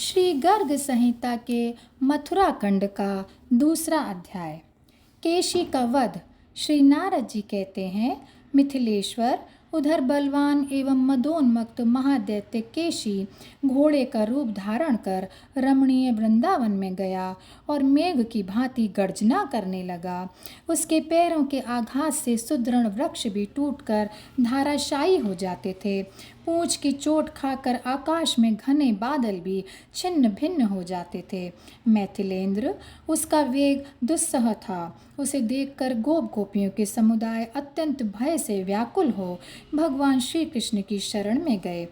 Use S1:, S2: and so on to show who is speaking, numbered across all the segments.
S1: श्री गर्ग संहिता के मथुरा खंड का दूसरा अध्याय। केशी का वध। श्री नारद जी कहते हैं, मिथिलेश्वर, उधर बलवान एवं मदोन्मत्त महादैत्य केशी घोड़े का रूप धारण कर रमणीय वृंदावन में गया और मेघ की भांति गर्जना करने लगा। उसके पैरों के आघात से सुदृढ़ वृक्ष भी टूटकर धाराशायी हो जाते थे। पूंछ की चोट खाकर आकाश में घने बादल भी छिन्न भिन्न हो जाते थे। मैथिलेंद्र, उसका वेग दुस्सह था। उसे देखकर गोप गोपियों के समुदाय अत्यंत भय से व्याकुल हो भगवान श्री कृष्ण की शरण में गए।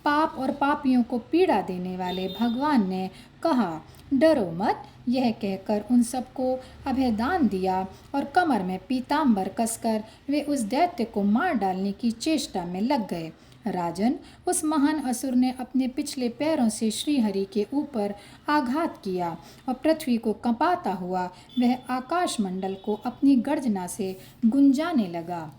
S1: पाप और पापियों को पीड़ा देने वाले भगवान ने कहा, डरो मत। यह कहकर उन सबको अभयदान दिया और कमर में पीताम्बर कसकर वे उस दैत्य को मार डालने की चेष्टा में लग गए। राजन, उस महान असुर ने अपने पिछले पैरों से श्रीहरि के ऊपर आघात किया और पृथ्वी को कंपाता हुआ वह आकाश मंडल को अपनी गर्जना से गुंजाने लगा।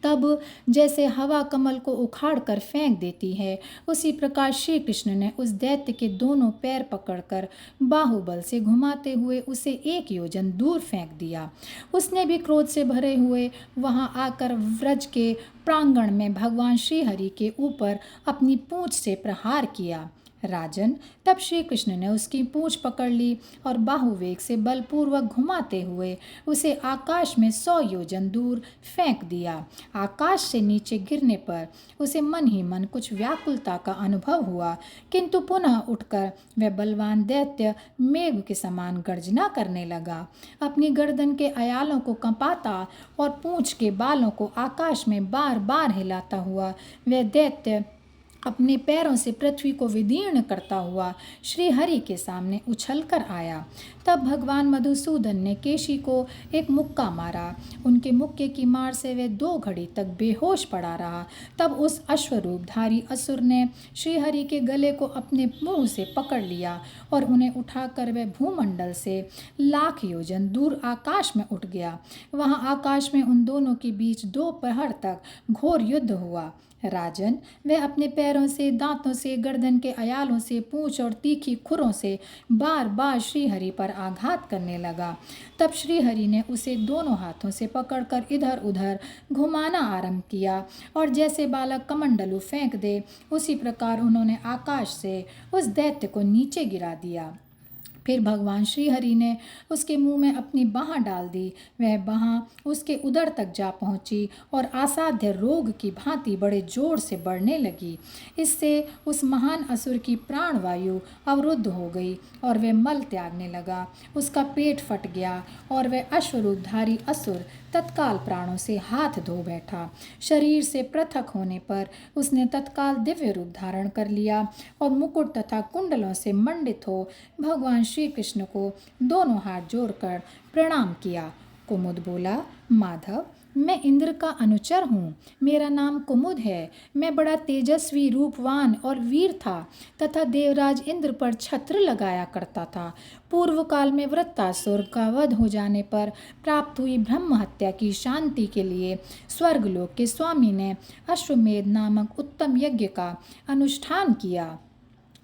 S1: तब जैसे हवा कमल को उखाड़ कर फेंक देती है, उसी प्रकार श्री कृष्ण ने उस दैत्य के दोनों पैर पकड़कर बाहुबल से घुमाते हुए उसे 1 योजन दूर फेंक दिया। उसने भी क्रोध से भरे हुए वहां आकर व्रज के प्रांगण में भगवान श्रीहरि के ऊपर अपनी पूंछ से प्रहार किया। राजन, तब श्री कृष्ण ने उसकी पूंछ पकड़ ली और बाहुवेग से बलपूर्वक घुमाते हुए उसे आकाश में 100 योजन दूर फेंक दिया। आकाश से नीचे गिरने पर उसे मन ही मन कुछ व्याकुलता का अनुभव हुआ, किंतु पुनः उठकर वह बलवान दैत्य मेघ के समान गर्जना करने लगा। अपनी गर्दन के अयालों को कंपाता और पूंछ के बालों को आकाश में बार बार हिलाता हुआ वह दैत्य अपने पैरों से पृथ्वी को विदीर्ण करता हुआ श्री हरि के सामने उछल कर आया। तब भगवान मधुसूदन ने केशी को एक मुक्का मारा। उनके मुक्के की मार से वह 2 घड़ी तक बेहोश पड़ा रहा। तब उस अश्वरूपधारी असुर ने श्रीहरि के गले को अपने मुंह से पकड़ लिया और उन्हें उठाकर वह भूमंडल से 1,00,000 योजन दूर आकाश में उठ गया। वहां आकाश में उन दोनों के बीच 2 पहर तक घोर युद्ध हुआ। राजन, वह अपने पैरों से, दांतों से, गर्दन के अयालों से, पूंछ और तीखी खुरों से बार बार श्रीहरि पर आघात करने लगा। तब श्रीहरि ने उसे दोनों हाथों से पकड़कर इधर उधर घुमाना आरंभ किया और जैसे बालक कमंडलू फेंक दे, उसी प्रकार उन्होंने आकाश से उस दैत्य को नीचे गिरा दिया। फिर भगवान श्रीहरि ने उसके मुंह में अपनी बाँह डाल दी। वह बाँह उसके उदर तक जा पहुंची और असाध्य रोग की भांति बड़े जोर से बढ़ने लगी। इससे उस महान असुर की प्राणवायु अवरुद्ध हो गई और वह मल त्यागने लगा। उसका पेट फट गया और वह अश्वरूपधारी असुर तत्काल प्राणों से हाथ धो बैठा। शरीर से पृथक होने पर उसने तत्काल दिव्य रूप धारण कर लिया और मुकुट तथा कुंडलों से मंडित हो भगवान श्री कृष्ण को दोनों हाथ जोड़कर प्रणाम किया। कुमुद बोला, माधव, मैं इंद्र का अनुचर हूँ। मेरा नाम कुमुद है। मैं बड़ा तेजस्वी, रूपवान और वीर था तथा देवराज इंद्र पर छत्र लगाया करता था। पूर्व काल में वृत्तासुर का वध हो जाने पर प्राप्त हुई ब्रह्म हत्या की शांति के लिए स्वर्गलोक के स्वामी ने अश्वमेध नामक उत्तम यज्ञ का अनुष्ठान किया।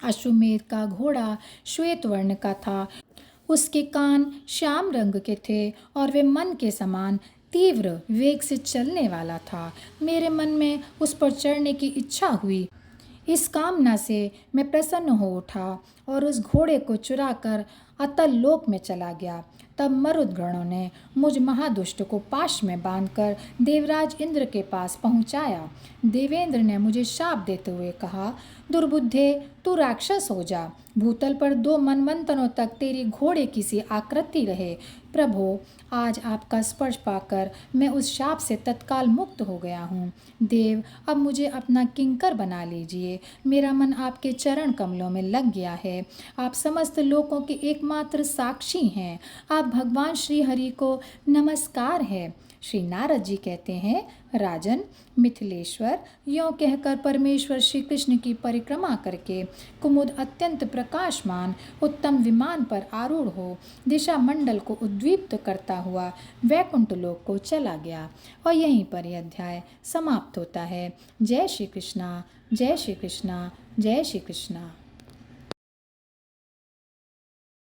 S1: अश्वमेध का घोड़ा श्वेत वर्ण का था। उसके कान श्याम रंग के थे और वे मन के समान तीव्र वेग से चलने वाला था। मेरे मन में उस पर चढ़ने की इच्छा हुई। इस कामना से मैं प्रसन्न हो उठा और उस घोड़े को चुराकर अतल लोक में चला गया। तब मरुदगणों ने मुझ महादुष्ट को पाश में बांधकर देवराज इंद्र के पास पहुंचाया। देवेंद्र ने मुझे शाप देते हुए कहा, दुर्बुद्धे, तू राक्षस हो जा। भूतल पर 2 मनवंतरों तक तेरी घोड़े की सी आकृति रहे। प्रभो, आज आपका स्पर्श पाकर मैं उस शाप से तत्काल मुक्त हो गया हूँ। देव, अब मुझे अपना किंकर बना लीजिए। मेरा मन आपके चरण कमलों में लग गया है। आप समस्त लोकों के एकमात्र साक्षी हैं। आप भगवान श्री हरि को नमस्कार है। श्री नारद जी कहते हैं, राजन, मिथिलेश्वर, यों कहकर परमेश्वर श्री कृष्ण की परिक्रमा करके कुमुद अत्यंत प्रकाशमान उत्तम विमान पर आरूढ़ हो दिशा मंडल को उद्दीप्त करता हुआ वैकुंठ लोक को चला गया। और यहीं पर यह अध्याय समाप्त होता है। जय श्री कृष्णा, जय श्री कृष्णा, जय श्री कृष्णा।